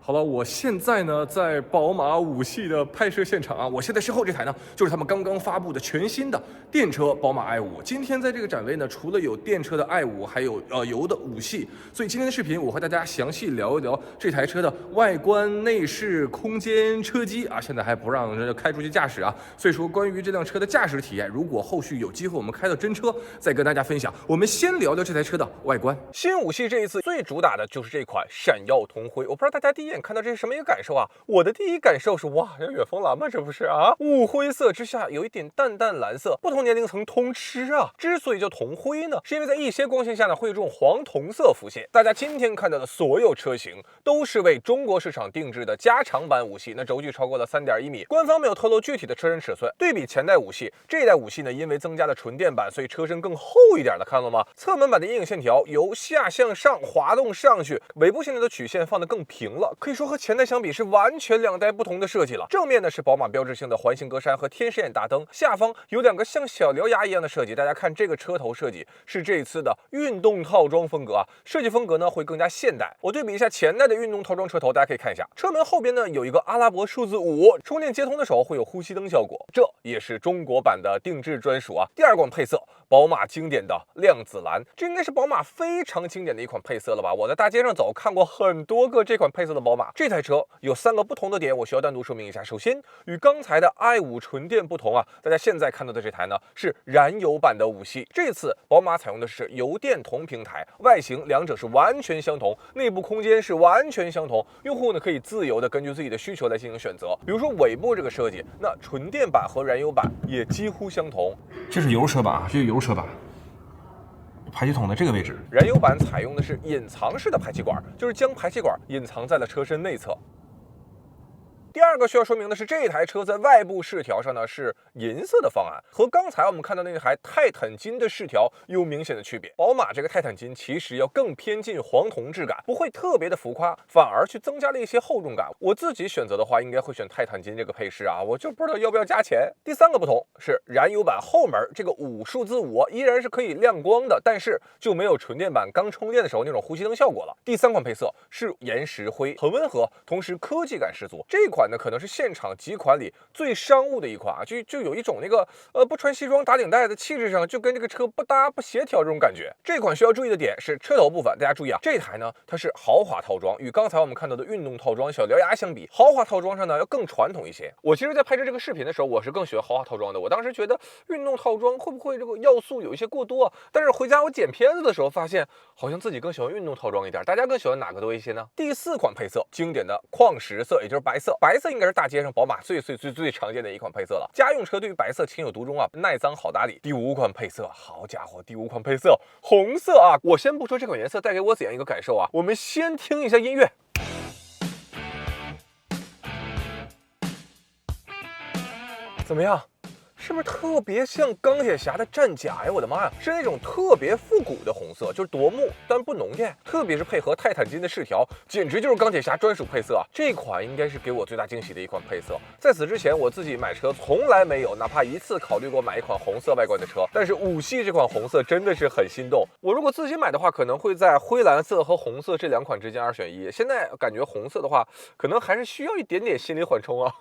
好了，我现在呢在宝马5系的拍摄现场啊，我现在身后这台呢就是他们刚刚发布的全新的电车宝马 i5。今天在这个展位呢，除了有电车的 i5，还有油的5系，所以今天的视频我和大家详细聊一聊这台车的外观、内饰、空间、车机啊。现在还不让人开出去驾驶啊，所以说关于这辆车的驾驶体验，如果后续有机会我们开到真车，再跟大家分享。我们先聊聊这台车的外观。新5系这一次最主打的就是这款闪耀铜灰，我不知道大家第一眼看到这是什么一个感受啊？我的第一感受是哇，这远峰蓝吗？这不是啊？雾灰色之下有一点淡淡蓝色，不同年龄层通吃啊。之所以叫铜灰呢，是因为在一些光线下呢会有这种黄铜色浮现。大家今天看到的所有车型都是为中国市场定制的加长版5系，那轴距超过了3.1米，官方没有透露具体的车身尺寸。对比前代5系，这一代5系呢因为增加了纯电版，所以车身更厚一点的，看到了吗？侧门板的阴影线条由下向上滑动上去，尾部线条的曲线放得更平了，可以说和前代相比是完全两代不同的设计了。正面呢是宝马标志性的环形格栅和天使眼大灯，下方有两个像小獠牙一样的设计。大家看这个车头设计是这次的运动套装风格啊，设计风格呢会更加现代。我对比一下前代的运动套装车头，大家可以看一下，车门后边呢有一个阿拉伯数字5，充电接通的时候会有呼吸灯效果，这也是中国版的定制专属啊。第二款配色，宝马经典的亮紫蓝，这应该是宝马非常经典的一款配色了吧？我在大街上走，看过很多个这款配色的宝马。这台车有3个不同的点，我需要单独说明一下。首先，与刚才的 i5 纯电不同啊，大家现在看到的这台呢是燃油版的5系。这次宝马采用的是油电同平台，外形两者是完全相同，内部空间是完全相同，用户呢可以自由的根据自己的需求来进行选择。比如说尾部这个设计，那纯电版和燃油版也几乎相同。这是油车版啊，这是油车版。排气筒的这个位置，燃油版采用的是隐藏式的排气管，就是将排气管隐藏在了车身内侧。第二个需要说明的是，这台车在外部饰条上呢是银色的方案，和刚才我们看到那台泰坦金的饰条有明显的区别。宝马这个泰坦金其实要更偏近黄铜质感，不会特别的浮夸，反而去增加了一些厚重感。我自己选择的话，应该会选泰坦金这个配饰啊，我就不知道要不要加钱。第3个不同是燃油版后门这个5数字5依然是可以亮光的，但是就没有纯电版刚充电的时候那种呼吸灯效果了。第3款配色是岩石灰，很温和，同时科技感十足。这款呢可能是现场几款里最商务的一款啊，就有一种那个不穿西装打领带的气质上就跟这个车不搭不协调这种感觉。这款需要注意的点是车头部分，大家注意啊，这台呢它是豪华套装，与刚才我们看到的运动套装小獠牙相比，豪华套装上呢要更传统一些。我其实在拍摄这个视频的时候，我是更喜欢豪华套装的。我当时觉得运动套装会不会这个要素有一些过多啊？但是回家我剪片子的时候发现，好像自己更喜欢运动套装一点。大家更喜欢哪个多一些呢？第4款配色，经典的矿石色，也就是白色。白色应该是大街上宝马最常见的一款配色了。家用车对于白色情有独钟啊，耐脏好打理。第5款配色，好家伙，第5款配色红色啊！我先不说这款颜色带给我怎样一个感受啊，我们先听一下音乐。怎么样？是不是特别像钢铁侠的战甲呀？我的妈呀，是那种特别复古的红色，就是夺目但不浓艳，特别是配合泰坦金的饰条，简直就是钢铁侠专属配色啊！这款应该是给我最大惊喜的一款配色。在此之前，我自己买车从来没有哪怕一次考虑过买一款红色外观的车，但是5系这款红色真的是很心动。我如果自己买的话，可能会在灰蓝色和红色这2款之间2选1。现在感觉红色的话，可能还是需要一点点心理缓冲啊，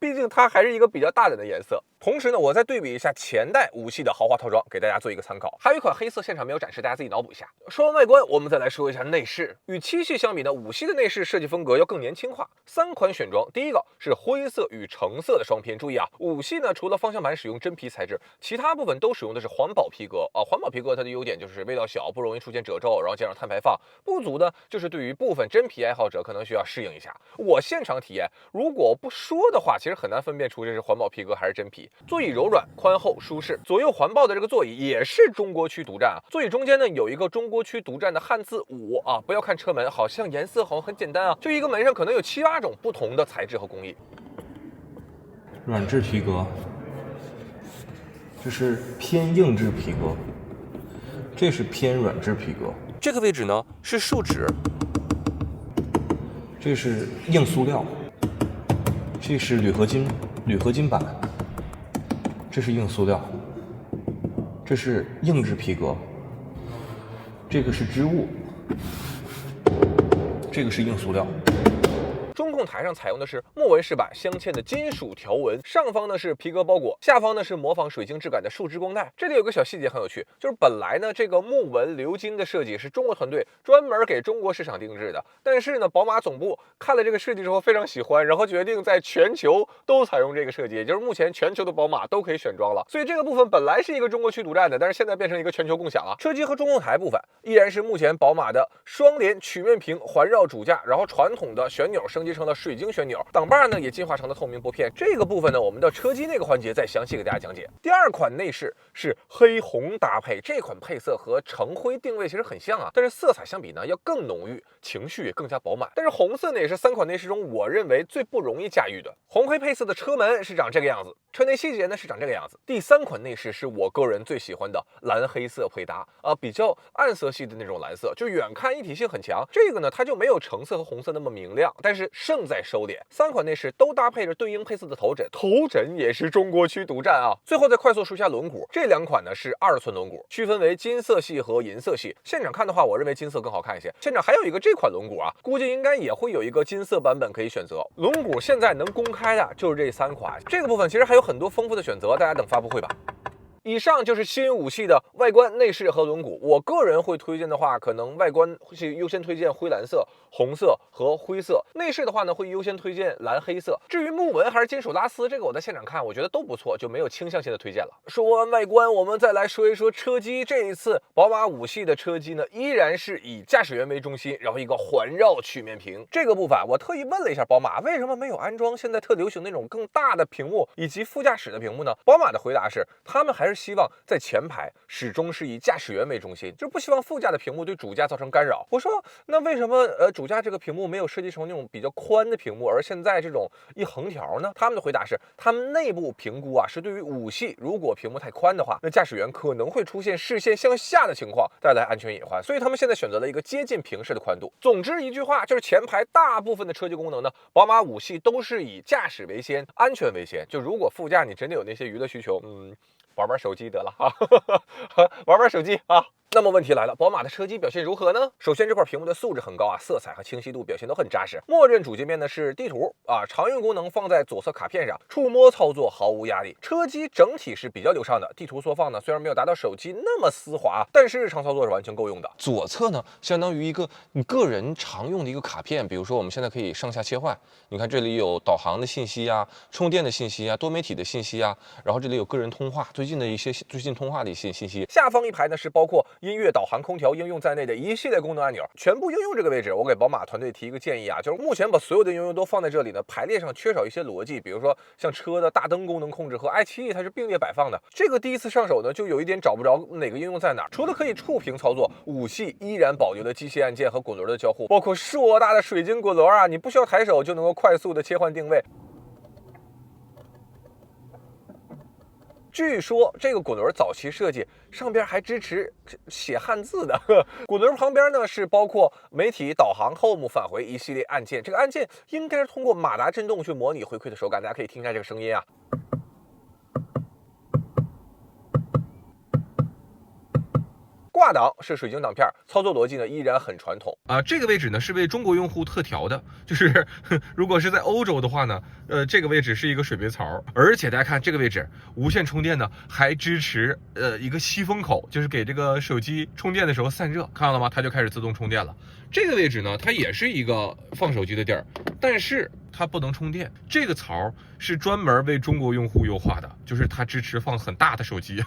毕竟它还是一个比较大胆的颜色。同时呢，我再对比一下前代5系的豪华套装，给大家做一个参考。还有一款黑色现场没有展示，大家自己脑补一下。说完外观，我们再来说一下内饰。与7系相比呢，5系的内饰设计风格要更年轻化。3款选装，第一个是灰色与橙色的双拼。注意啊，5系呢除了方向盘使用真皮材质，其他部分都使用的是环保皮革啊。环保皮革它的优点就是味道小，不容易出现褶皱，然后减少碳排放。不足呢，就是对于部分真皮爱好者可能需要适应一下。我现场体验，如果不说的话，其实很难分辨出这是环保皮革还是真皮。座椅柔软、宽厚、舒适，左右环抱的这个座椅也是中国区独占啊。座椅中间呢有一个中国区独占的汉字5啊。不要看车门，好像颜色好像很简单啊，就一个门上可能有7、8种不同的材质和工艺。软质皮革，这是偏硬质皮革，这是偏软质皮革。这个位置呢是树脂，这是硬塑料，这是铝合金板。这是硬塑料，这是硬质皮革，这个是织物，这个是硬塑料，中控台上采用的是木纹饰板镶嵌的金属条纹，上方呢是皮革包裹，下方呢是模仿水晶质感的树脂光带。这里有个小细节很有趣，就是本来呢这个木纹鎏金的设计是中国团队专门给中国市场定制的，但是呢宝马总部看了这个设计之后非常喜欢，然后决定在全球都采用这个设计，也就是目前全球的宝马都可以选装了。所以这个部分本来是一个中国区独占的，但是现在变成一个全球共享了。车机和中控台部分依然是目前宝马的双联曲面屏环绕主驾，然后传统的旋钮升级成了水晶旋钮，挡把呢也进化成了透明拨片。这个部分呢，我们的车机那个环节再详细给大家讲解。第二款内饰是黑红搭配，这款配色和橙灰定位其实很像啊，但是色彩相比呢要更浓郁，情绪也更加饱满。但是红色呢也是3款内饰中我认为最不容易驾驭的。红黑配色的车门是长这个样子，车内细节呢是长这个样子。第3款内饰是我个人最喜欢的蓝黑色配搭啊，比较暗色系的那种蓝色，就远看一体性很强。这个呢它就没有橙色和红色那么明亮，但是胜在收敛。3款内饰都搭配着对应配色的头枕，头枕也是中国区独占啊。最后再快速说一下轮毂，这2款呢是2寸轮毂，区分为金色系和银色系。现场看的话，我认为金色更好看一些。现场还有一个这款轮毂啊，估计应该也会有一个金色版本可以选择。轮毂现在能公开的就是这3款，这个部分其实还有很多丰富的选择，大家等发布会吧。以上就是新5系的外观、内饰和轮毂。我个人会推荐的话，可能外观是优先推荐灰蓝色、红色和灰色；内饰的话呢，会优先推荐蓝黑色。至于木纹还是金属拉丝，这个我在现场看，我觉得都不错，就没有倾向性的推荐了。说完外观，我们再来说一说车机。这一次宝马5系的车机呢，依然是以驾驶员为中心，然后一个环绕曲面屏。这个部分我特意问了一下宝马，为什么没有安装现在特流行那种更大的屏幕以及副驾驶的屏幕呢？宝马的回答是，他们还是希望在前排始终是以驾驶员为中心，就是不希望副驾的屏幕对主驾造成干扰。我说那为什么主驾这个屏幕没有设计成那种比较宽的屏幕，而现在这种一横条呢？他们的回答是，他们内部评估啊，是对于5系如果屏幕太宽的话，那驾驶员可能会出现视线向下的情况，带来安全隐患，所以他们现在选择了一个接近平视的宽度。总之一句话，就是前排大部分的车机功能呢，宝马5系都是以驾驶为先，安全为先。就如果副驾你真的有那些娱乐需求，玩玩手机得了啊，玩玩手机啊。那么问题来了，宝马的车机表现如何呢？首先这块屏幕的素质很高啊，色彩和清晰度表现都很扎实。默认主界面呢是地图啊，常用功能放在左侧卡片上，触摸操作毫无压力。车机整体是比较流畅的，地图缩放呢虽然没有达到手机那么丝滑，但是日常操作是完全够用的。左侧呢，相当于一个你个人常用的一个卡片，比如说我们现在可以上下切换。你看这里有导航的信息啊，充电的信息啊，多媒体的信息啊，然后这里有个人通话，最近通话的一些信息。下方一排呢是包括音乐、导航、空调应用在内的一系列功能按钮，全部应用这个位置，我给宝马团队提一个建议啊，就是目前把所有的应用都放在这里呢，排列上缺少一些逻辑，比如说像车的大灯功能控制和 i7E 它是并列摆放的，这个第一次上手呢就有一点找不着哪个应用在哪。除了可以触屏操作，5系依然保留了机械按键和滚轮的交互，包括硕大的水晶滚轮啊，你不需要抬手就能够快速的切换定位。据说这个滚轮早期设计上边还支持写汉字的，滚轮旁边呢是包括媒体、导航、Home、返回一系列按键，这个按键应该是通过马达震动去模拟回馈的手感，大家可以听一下这个声音啊。挂档是水晶挡片，操作逻辑呢依然很传统啊。这个位置呢是为中国用户特调的，就是如果是在欧洲的话呢，这个位置是一个水杯槽，而且大家看这个位置无线充电呢还支持一个吸风口，就是给这个手机充电的时候散热，看到了吗？它就开始自动充电了。这个位置呢，它也是一个放手机的地儿，但是它不能充电。这个槽是专门为中国用户优化的，就是它支持放很大的手机。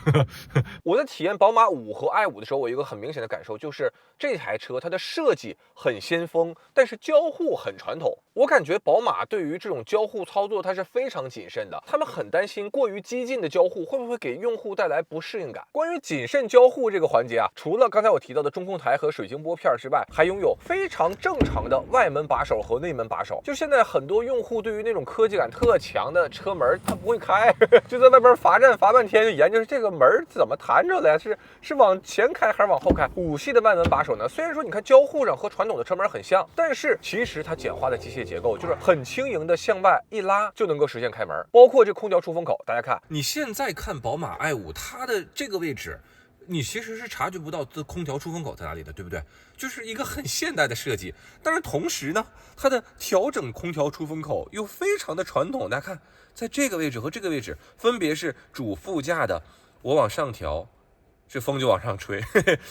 我在体验宝马5和 i5的时候，我有一个很明显的感受，就是这台车它的设计很先锋，但是交互很传统。我感觉宝马对于这种交互操作它是非常谨慎的，他们很担心过于激进的交互会不会给用户带来不适应感。关于谨慎交互这个环节啊，除了刚才我提到的中控台和水晶拨片之外，还拥有非常正常的外门把手和内门把手。就现在很多用户对于那种科技感特强的车门他不会开，就在外边罚站罚半天，就研究这个门怎么弹出来，是往前开还是往后开。5系的外门把手呢，虽然说你看交互上和传统的车门很像，但是其实它简化的机械结构就是很轻盈的向外一拉就能够实现开门，包括这空调出风口，大家看，你现在看宝马 i5，它的这个位置你其实是察觉不到这空调出风口在哪里的，对不对？就是一个很现代的设计，但是同时呢，它的调整空调出风口又非常的传统。大家看，在这个位置和这个位置分别是主副驾的，我往上调，这风就往上吹，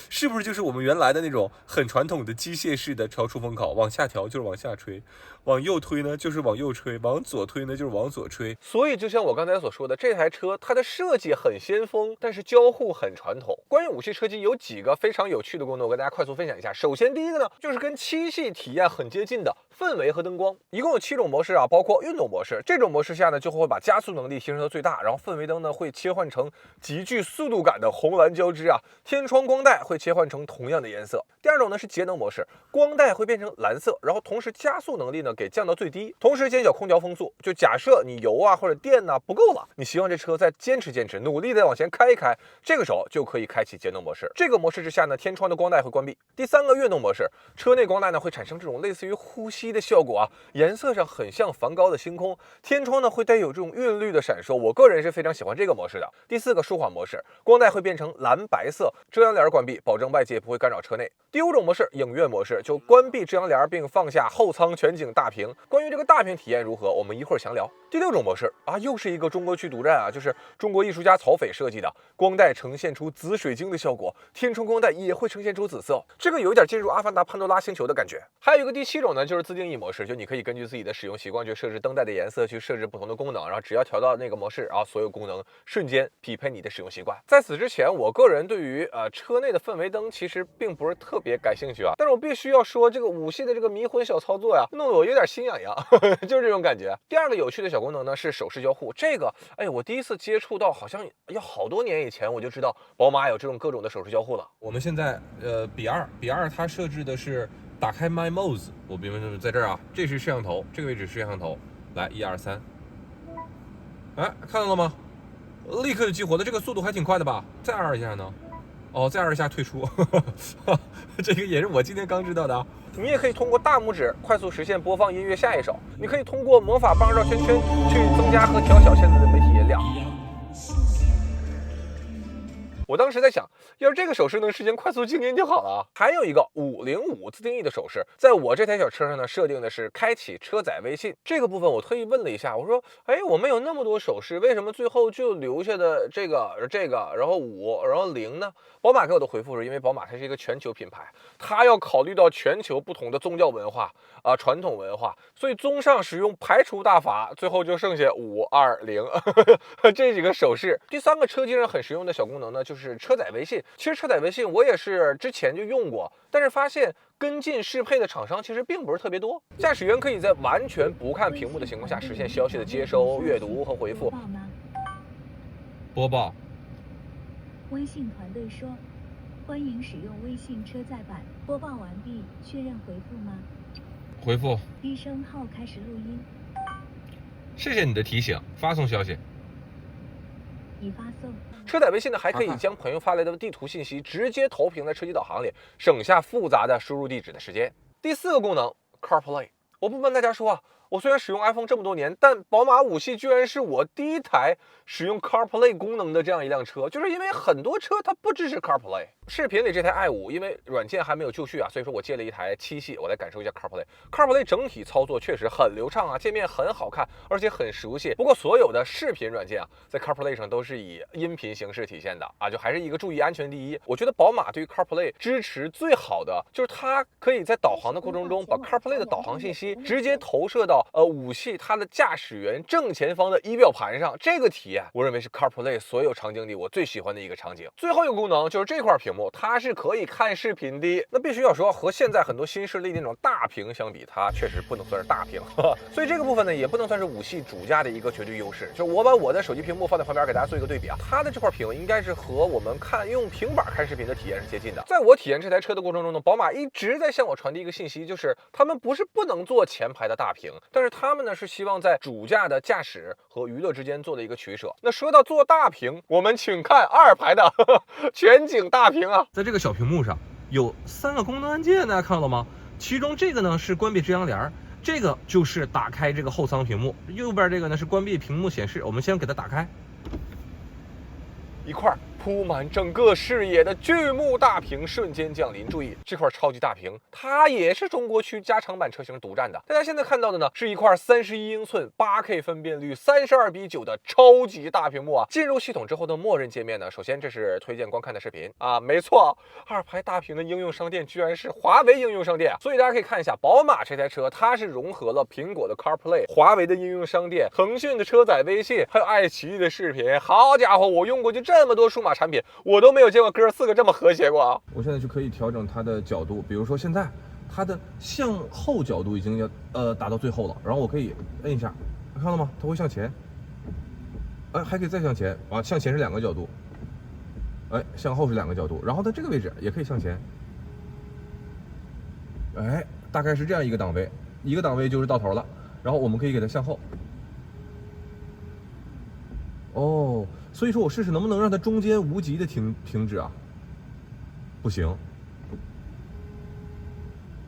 是不是就是我们原来的那种很传统的机械式的调出风口？往下调就是往下吹，往右推呢就是往右吹，往左推呢就是往左吹。所以就像我刚才所说的，这台车它的设计很先锋，但是交互很传统。关于5系车机有几个非常有趣的功能，我跟大家快速分享一下。首先第一个呢，就是跟7系体验很接近的氛围和灯光，一共有7种模式啊，包括运动模式。这种模式下呢，就会把加速能力提升到最大，然后氛围灯呢会切换成极具速度感的红蓝交织啊，天窗光带会切换成同样的颜色。第二种呢是节能模式，光带会变成蓝色，然后同时加速能力呢给降到最低，同时减小空调风速。就假设你油啊或者电啊不够了，你希望这车再坚持，努力的往前开一开，这个时候就可以开启节能模式。这个模式之下呢，天窗的光带会关闭。第三个运动模式，车内光带呢会产生这种类似于呼吸的效果啊，颜色上很像梵高的星空，天窗呢会带有这种韵律的闪烁，我个人是非常喜欢这个模式的。第四个舒缓模式，光带会变成蓝白色，遮阳帘关闭，保证外界不会干扰车内。第5种模式，影院模式，就关闭遮阳帘并放下后舱全景大屏。关于这个大屏体验如何，我们一会儿详聊。第6种模式啊，又是一个中国区独占啊，就是中国艺术家曹斐设计的，光带呈现出紫水晶的效果，天窗光带也会呈现出紫色，这个有一点进入阿凡达潘多拉星球的感觉。还有一个第7种呢，就是自定义模式，就你可以根据自己的使用习惯去设置灯带的颜色，去设置不同的功能，然后只要调到那个模式，然后所有功能瞬间匹配你的使用习惯。在此之前，我个人对于车内的氛围灯其实并不是特别感兴趣啊，但是我必须要说，这个5系的这个迷魂小操作呀，弄得我有点心痒痒，就是这种感觉。第2个有趣的小功能呢是手势交互，这个我第一次接触到，好像要好多年以前我就知道宝马有这种各种的手势交互了。我们现在比二它设置的是打开 My Modes， 我明白在这儿啊，这是摄像头，这个位置是摄像头，来1、2、3，看到了吗？立刻就激活了，这个速度还挺快的吧？再2一下呢？哦，再2下退出，这个也是我今天刚知道的啊。你也可以通过大拇指快速实现播放音乐下一首，你可以通过魔法棒绕圈圈去增加和调小现在的媒体音量。我当时在想，要是这个手势能实现快速静音就好了啊。还有一个505自定义的手势，在我这台小车上呢，设定的是开启车载微信。这个部分我特意问了一下，我说，我们有那么多手势，为什么最后就留下的这个，然后5，然后0呢？宝马给我的回复是因为宝马它是一个全球品牌，它要考虑到全球不同的宗教文化啊、传统文化，所以综上使用排除大法，最后就剩下5、2、0这几个手势。第3个车机上很实用的小功能呢，就是车载微信。其实车载微信我也是之前就用过，但是发现跟进适配的厂商其实并不是特别多。驾驶员可以在完全不看屏幕的情况下实现消息的接收、阅读和回复。播报。微信团队说，欢迎使用微信车载版。播报完毕，确认回复吗？回复。低声号开始录音。谢谢你的提醒，发送消息。已发送。车载微信呢，还可以将朋友发来的地图信息直接投屏在车机导航里，省下复杂的输入地址的时间。第4个功能 CarPlay， 我不瞒大家说啊，我虽然使用 iPhone 这么多年，但宝马5系居然是我第一台使用 CarPlay 功能的这样一辆车，就是因为很多车它不支持 CarPlay。视频里这台 i5，因为软件还没有就绪啊，所以说我借了一台7系，我来感受一下 CarPlay。CarPlay 整体操作确实很流畅啊，界面很好看，而且很熟悉。不过所有的视频软件啊，在 CarPlay 上都是以音频形式体现的啊，就还是一个注意安全第一。我觉得宝马对于 CarPlay 支持最好的，就是它可以在导航的过程中，把 CarPlay 的导航信息直接投射到5系它的驾驶员正前方的仪表盘上。这个体验，我认为是 CarPlay 所有场景里我最喜欢的一个场景。最后一个功能就是这块屏幕，它是可以看视频的。那必须要说，和现在很多新势力那种大屏相比，它确实不能算是大屏，所以这个部分呢，也不能算是5系主驾的一个绝对优势。就是我把我的手机屏幕放在旁边，给大家做一个对比啊，它的这块屏应该是和我们用平板看视频的体验是接近的。在我体验这台车的过程中呢，宝马一直在向我传递一个信息，就是他们不是不能做前排的大屏，但是他们呢是希望在主驾的驾驶和娱乐之间做的一个取舍。那说到做大屏，我们请看2排的全景大屏啊，在这个小屏幕上有3个功能按键，大家看到了吗？其中这个呢是关闭遮阳帘，这个就是打开这个后舱屏幕，右边这个呢是关闭屏幕显示。我们先给它打开，一块铺满整个视野的巨幕大屏瞬间降临。注意，这块超级大屏它也是中国区加长版车型独占的。大家现在看到的呢，是一块31英寸 8K 分辨率32:9的超级大屏幕啊。进入系统之后的默认界面呢，首先这是推荐观看的视频啊，没错，二排大屏的应用商店居然是华为应用商店，所以大家可以看一下，宝马这台车它是融合了苹果的 CarPlay、华为的应用商店、腾讯的车载微信，还有爱奇艺的视频。好家伙，我用过去这么多数码产品，我都没有见过哥4个这么和谐过啊！我现在就可以调整它的角度，比如说现在它的向后角度已经要达到最后了，然后我可以摁一下，看到吗？它会向前，哎，还可以再向前啊，向前是2个角度，哎，向后是2个角度，然后在这个位置也可以向前，哎，大概是这样一个档位，一个档位就是到头了，然后我们可以给它向后。哦，所以说我试试能不能让它中间无极的停止啊？不行。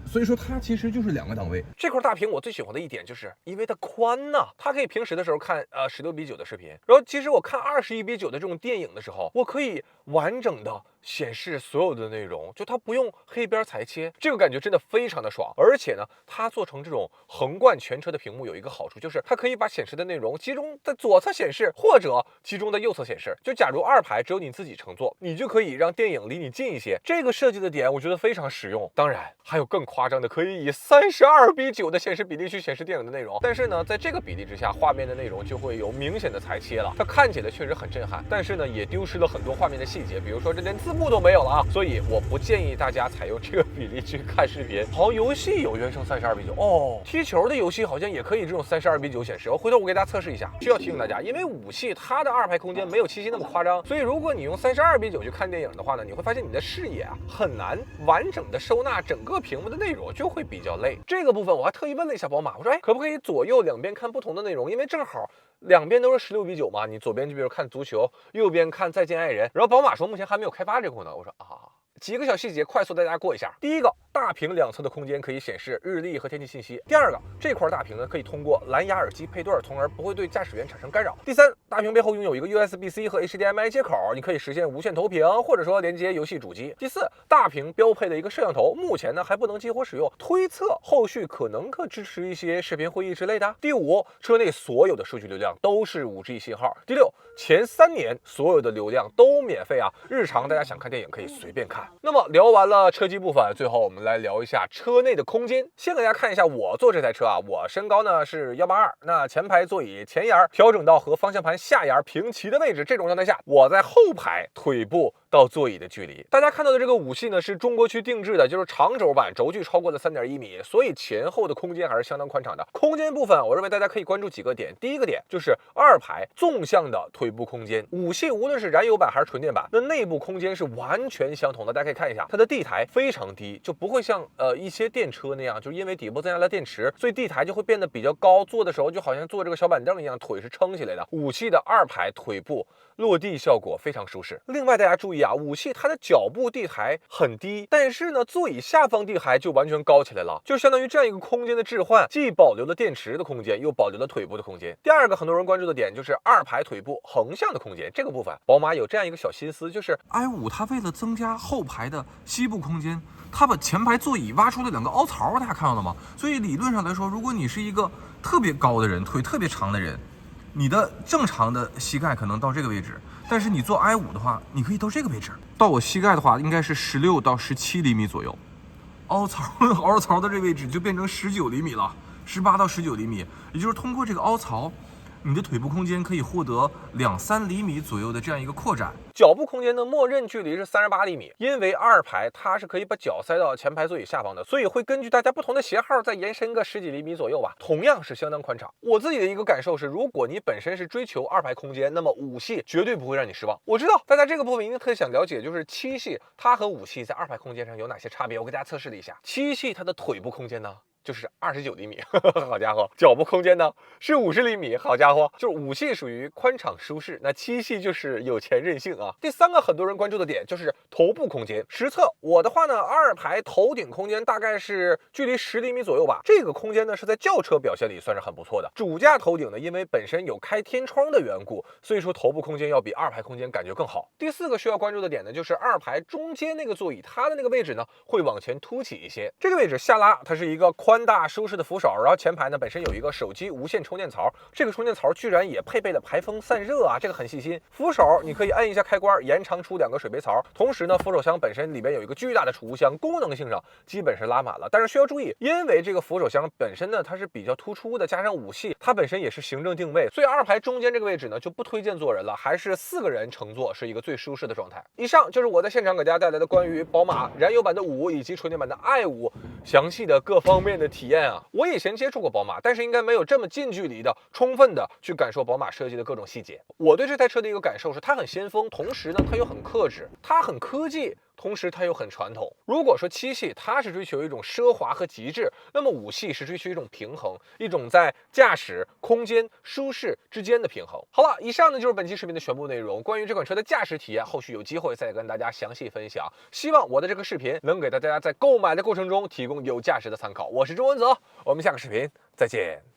所以说它其实就是2个档位。这块大屏我最喜欢的一点就是因为它宽呐，它可以平时的时候看16:9的视频，然后其实我看21:9的这种电影的时候，我可以完整的显示所有的内容，就它不用黑边裁切，这个感觉真的非常的爽。而且呢，它做成这种横贯全车的屏幕有一个好处，就是它可以把显示的内容集中在左侧显示，或者集中在右侧显示。就假如二排只有你自己乘坐，你就可以让电影离你近一些。这个设计的点我觉得非常实用。当然还有更夸张的，可以以32:9的显示比例去显示电影的内容。但是呢，在这个比例之下，画面的内容就会有明显的裁切了。它看起来确实很震撼，但是呢，也丢失了很多画面的细节，比如说这连字幕都没有了啊。所以我不建议大家采用这个比例去看视频。好，游戏有原生32:9哦，踢球的游戏好像也可以这种32:9显示。回头我给大家测试一下。需要提醒大家，因为武器它的二排空间没有7系那么夸张，所以如果你用32:9去看电影的话呢，你会发现你的视野啊很难完整的收纳整个屏幕的内容，就会比较累。这个部分我还特意问了一下宝马，我说哎，可不可以左右两边看不同的内容？因为正好两边都是16:9嘛，你左边就比如看足球，右边看再见爱人。然后宝马说目前还没有开发这个功能。我说啊，几个小细节快速带大家过一下。第一个，大屏两侧的空间可以显示日历和天气信息。第二个，这块大屏呢可以通过蓝牙耳机配对，从而不会对驾驶员产生干扰。第三，大屏背后拥有一个 USB-C 和 HDMI 接口，你可以实现无线投屏，或者说连接游戏主机。第四，大屏标配的一个摄像头，目前呢还不能激活使用，推测后续可支持一些视频会议之类的。第五，车内所有的数据流量都是5G 信号。第六，前3年所有的流量都免费啊，日常大家想看电影可以随便看。那么聊完了车机部分，最后我们来聊一下车内的空间。先给大家看一下我坐这台车啊，我身高呢是182，那前排座椅前沿调整到和方向盘下沿平齐的位置，这种状态下，我在后排腿部到座椅的距离。大家看到的这个武器呢是中国区定制的，就是长轴版，轴距超过了3.1米，所以前后的空间还是相当宽敞的。空间部分，我认为大家可以关注几个点。第一个点就是二排纵向的腿部空间，武器无论是燃油版还是纯电版，那内部空间是完全相同的。大家可以看一下，它的地台非常低，就不会像一些电车那样，就是因为底部增加了电池，所以地台就会变得比较高，坐的时候就好像坐这个小板凳一样，腿是撑起来的。武器的二排腿部落地效果非常舒适。另外大家注意啊，武器它的脚部地台很低，但是呢座椅下方地台就完全高起来了，就相当于这样一个空间的置换，既保留了电池的空间，又保留了腿部的空间。第二个很多人关注的点就是二排腿部横向的空间，这个部分宝马有这样一个小心思，就是 i5 它为了增加后排的膝部空间，它把前排座椅挖出了2个凹槽，大家看到了吗？所以理论上来说，如果你是一个特别高的人，腿特别长的人，你的正常的膝盖可能到这个位置，但是你坐 i5 的话，你可以到这个位置。到我膝盖的话，应该是16到17厘米左右，凹槽的这位置就变成19厘米了，18到19厘米，也就是通过这个凹槽，你的腿部空间可以获得2-3厘米左右的这样一个扩展。脚部空间的默认距离是38厘米，因为二排它是可以把脚塞到前排座椅下方的，所以会根据大家不同的鞋号再延伸个10几厘米左右吧，同样是相当宽敞。我自己的一个感受是，如果你本身是追求二排空间，那么5系绝对不会让你失望。我知道大家这个部分一定特别想了解，就是7系它和5系在二排空间上有哪些差别，我给大家测试了一下。7系它的腿部空间呢就是29厘米，好家伙，脚部空间呢是50厘米，好家伙，就是5系属于宽敞舒适，那7系就是有钱任性啊。第3个很多人关注的点就是头部空间，实测我的话呢，2排头顶空间大概是距离10厘米左右吧，这个空间呢是在轿车表现里算是很不错的。主驾头顶呢，因为本身有开天窗的缘故，所以说头部空间要比2排空间感觉更好。第4个需要关注的点呢，就是2排中间那个座椅，它的那个位置呢会往前凸起一些，这个位置下拉，它是一个宽大舒适的扶手，然后前排呢本身有一个手机无线充电槽，这个充电槽居然也配备了排风散热啊，这个很细心。扶手你可以按一下开关，延长出2个水杯槽，同时呢扶手箱本身里边有一个巨大的储物箱，功能性上基本是拉满了。但是需要注意，因为这个扶手箱本身呢它是比较突出的，加上5系它本身也是行政定位，所以2排中间这个位置呢就不推荐坐人了，还是4个人乘坐是一个最舒适的状态。以上就是我在现场给大家带来的关于宝马燃油版的5以及纯电版的i5详细的各方面的体验啊。我以前接触过宝马，但是应该没有这么近距离的充分的去感受宝马设计的各种细节。我对这台车的一个感受是它很先锋，同时呢它又很克制，它很科技，同时它又很传统。如果说7系它是追求一种奢华和极致，那么5系是追求一种平衡，一种在驾驶、空间、舒适之间的平衡。好了，以上呢就是本期视频的全部内容。关于这款车的驾驶体验，后续有机会再跟大家详细分享。希望我的这个视频能给大家在购买的过程中提供有价值的参考。我是周文泽，我们下个视频再见。